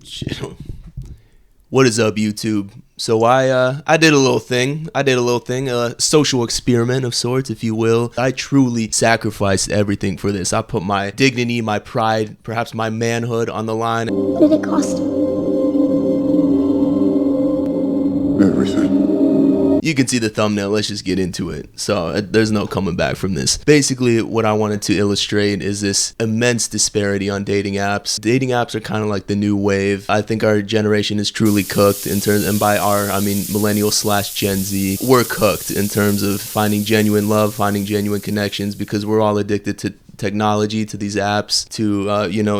Shit. What is up, YouTube? So I did a little thing. A social experiment of sorts, if you will. I truly sacrificed everything for this. I put my dignity, my pride, perhaps my manhood on the line. What did it cost? Everything. You can see the thumbnail. Let's just get into it. So there's no coming back from this. Basically, what I wanted to illustrate is this immense disparity on dating apps. Dating apps are kind of like the new wave. I think our generation is truly cooked in terms, and by our, I mean millennial/Gen Z. We're cooked in terms of finding genuine love, finding genuine connections, because we're all addicted to technology, to these apps, to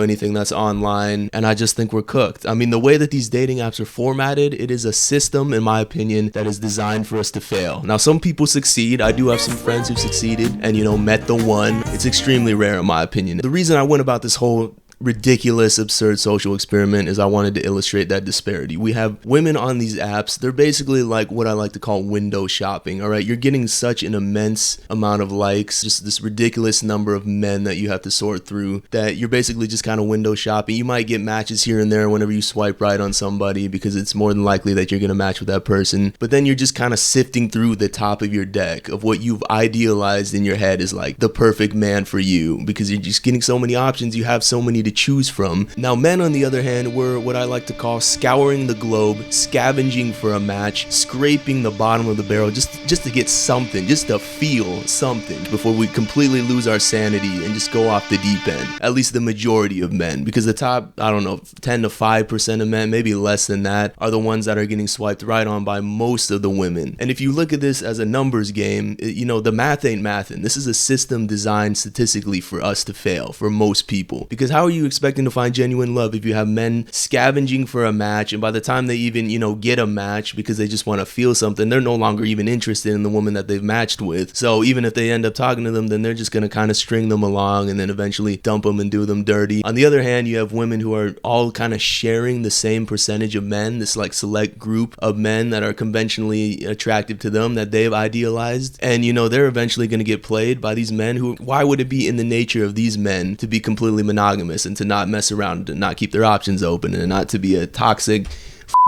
anything that's online, and I just think we're cooked. I mean, the way that these dating apps are formatted, it is a system, in my opinion, that is designed for us to fail. Now, some people succeed. I do have some friends who succeeded and met the one. It's extremely rare, in my opinion. The reason I went about this whole ridiculous, absurd social experiment is I wanted to illustrate that disparity. We have women on these apps. They're basically like what I like to call window shopping. All right, you're getting such an immense amount of likes, just this ridiculous number of men that you have to sort through, that you're basically just kind of window shopping. You might get matches here and there whenever you swipe right on somebody, because it's more than likely that you're going to match with that person. But then you're just kind of sifting through the top of your deck of what you've idealized in your head is like the perfect man for you, because you're just getting so many options. You have so many to choose from. Now, men, on the other hand, were what I like to call scouring the globe, scavenging for a match, scraping the bottom of the barrel just to get something, just to feel something before we completely lose our sanity and just go off the deep end. At least the majority of men, because the top, I don't know, 10 to 5% of men, maybe less than that, are the ones that are getting swiped right on by most of the women. And if you look at this as a numbers game, the math ain't mathin'. This is a system designed statistically for us to fail, for most people. Because how are you expecting to find genuine love if you have men scavenging for a match, and by the time they even get a match because they just want to feel something, they're no longer even interested in the woman that they've matched with? So even if they end up talking to them, then they're just going to kind of string them along and then eventually dump them and do them dirty. On the other hand, you have women who are all kind of sharing the same percentage of men, this like select group of men that are conventionally attractive to them, that they've idealized, and they're eventually going to get played by these men who, why would it be in the nature of these men to be completely monogamous and to not mess around and not keep their options open and not to be a toxic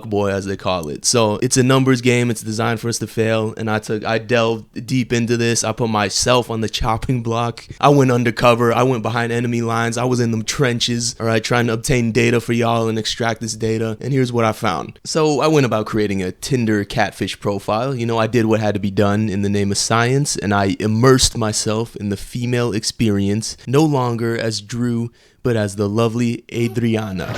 boy, as they call it? So it's a numbers game. It's designed for us to fail, and I delved deep into this. I put myself on the chopping block. I went undercover. I went behind enemy lines. I was in them trenches, all right, trying to obtain data for y'all and extract this data. And here's what I found. So I went about creating a Tinder catfish profile. I did what had to be done in the name of science, and I immersed myself in the female experience, no longer as Drew, but as the lovely Adriana.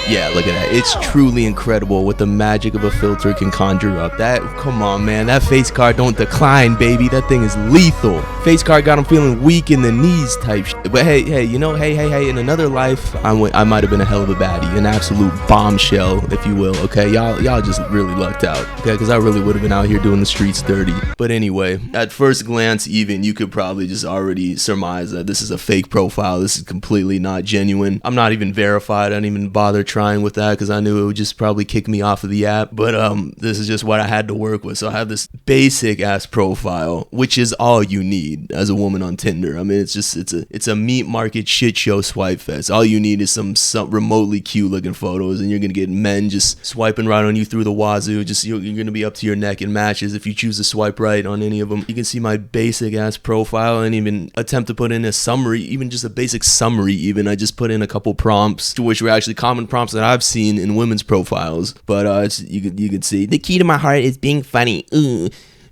Yeah, look at that. It's truly incredible what the magic of a filter can conjure up. Come on, man. That face card don't decline, baby. That thing is lethal. Face card got him feeling weak in the knees type shit. But hey, in another life, I might have been a hell of a baddie, an absolute bombshell, if you will. Okay, y'all just really lucked out. Okay, because I really would have been out here doing the streets dirty. But anyway, at first glance, even you could probably just already surmise that this is a fake profile. This is completely not genuine. I'm not even verified. I didn't even bother trying with that because I knew it would just probably kick me off of the app. But this is just what I had to work with. So I have this basic ass profile, which is all you need as a woman on Tinder. I mean, it's a meat market shit show swipe fest. All you need is some remotely cute looking photos, and you're gonna get men just swiping right on you through the wazoo. You're gonna be up to your neck in matches if you choose to swipe right on any of them. You can see my basic ass profile, and even attempt to put in a summary, even just a basic summary. Even I just put in a couple prompts, to which were actually common prompts that I've seen in women's profiles. But you could see, the key to my heart is being funny.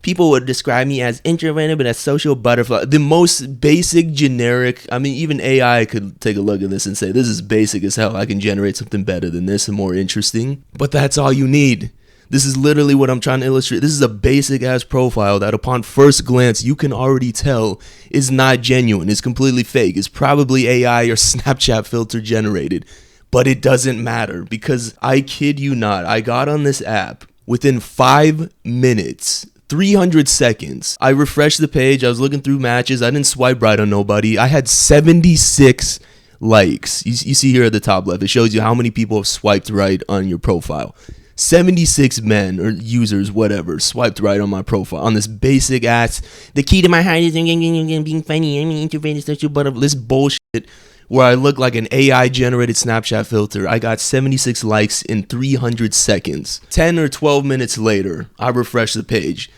People would describe me as introverted, but as social butterfly. The most basic, generic. I mean, even AI could take a look at this and say, this is basic as hell. I can generate something better than this and more interesting. But that's all you need. This is literally what I'm trying to illustrate. This is a basic ass profile that upon first glance you can already tell is not genuine. It's completely fake. It's probably AI or Snapchat filter generated. But it doesn't matter, because I kid you not, I got on this app within 5 minutes, 300 seconds. I refreshed the page. I was looking through matches. I didn't swipe right on nobody. I had 76 likes. You see here at the top left, it shows you how many people have swiped right on your profile. 76 men or users, whatever, swiped right on my profile on this basic ass, the key to my heart is being funny, I'm an introverted social butterfly, this bullshit where I look like an AI generated Snapchat filter. I got 76 likes in 300 seconds. 10 or 12 minutes later, I refresh the page.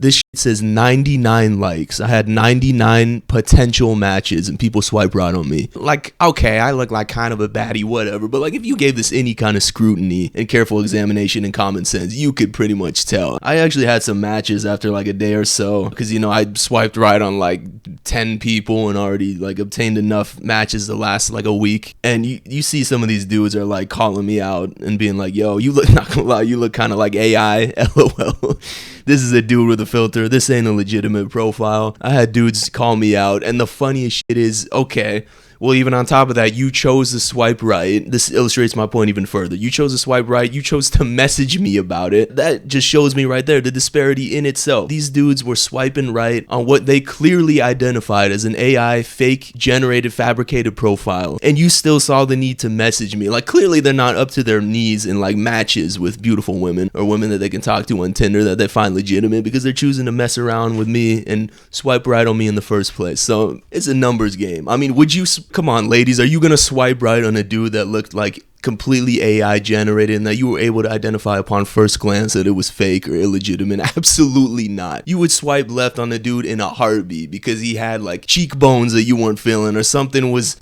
This shit says 99 likes. I had 99 potential matches and people swipe right on me. Like, okay, I look like kind of a baddie, whatever. But like, if you gave this any kind of scrutiny and careful examination and common sense, you could pretty much tell. I actually had some matches after like a day or so. Because, you know, I swiped right on like 10 people and already like obtained enough matches to last like a week. And you see some of these dudes are like calling me out and being like, yo, you look, not gonna lie, you look kind of like AI, LOL. This is a dude with a filter. This ain't a legitimate profile. I had dudes call me out. And the funniest shit is, okay, well, even on top of that, you chose to swipe right. This illustrates my point even further. You chose to swipe right. You chose to message me about it. That just shows me right there the disparity in itself. These dudes were swiping right on what they clearly identified as an AI fake generated fabricated profile. And you still saw the need to message me. Like, clearly they're not up to their knees in like matches with beautiful women or women that they can talk to on Tinder that they find legitimate because they're choosing to mess around with me and swipe right on me in the first place. So it's a numbers game. I mean, would you... Come on, ladies, are you gonna swipe right on a dude that looked like completely AI generated and that you were able to identify upon first glance that it was fake or illegitimate? Absolutely not. You would swipe left on the dude in a heartbeat because he had like cheekbones that you weren't feeling, or something was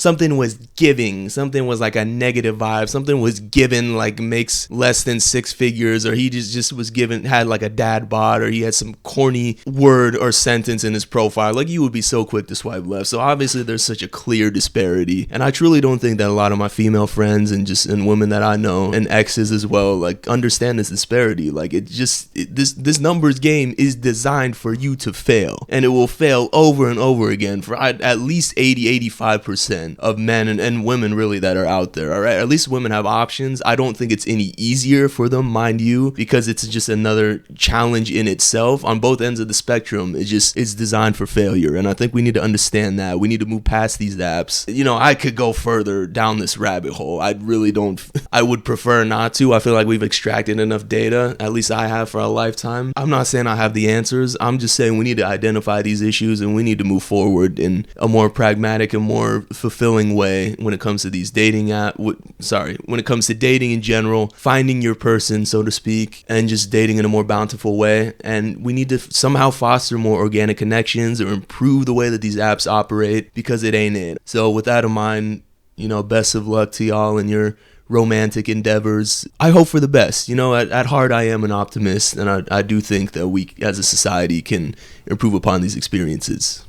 giving, something was like a negative vibe, something was given like makes less than six figures, or he just was given, had like a dad bod, or he had some corny word or sentence in his profile. Like, you would be so quick to swipe left. So obviously there's such a clear disparity, and I truly don't think that a lot of my female friends and women that I know and exes as well like understand this disparity. Like, this numbers game is designed for you to fail, and it will fail over and over again for at least 80-85% of men and women really that are out there. All right, at least women have options. I don't think it's any easier for them, mind you, because it's just another challenge in itself. On both ends of the spectrum, it's designed for failure, and I think we need to understand that. We need to move past these apps. You know, I could go further down this rabbit hole. I would prefer not to. I feel like we've extracted enough data, at least I have, for a lifetime. I'm not saying I have the answers. I'm just saying we need to identify these issues and we need to move forward in a more pragmatic and more fulfilling way when it comes to these when it comes to dating in general, finding your person, so to speak, and just dating in a more bountiful way. And we need to somehow foster more organic connections or improve the way that these apps operate, because it ain't it. So with that in mind, you know, best of luck to y'all in your romantic endeavors. I hope for the best. You know, at heart, I am an optimist, and I do think that we as a society can improve upon these experiences.